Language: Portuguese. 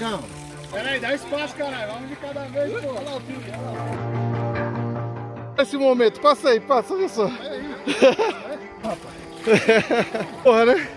Não. Pera aí, dá espaço, caralho. Vamos de cada vez, pô. Olha lá o filho, olha lá. Esse momento, passa aí, passa, olha só. Porra, né?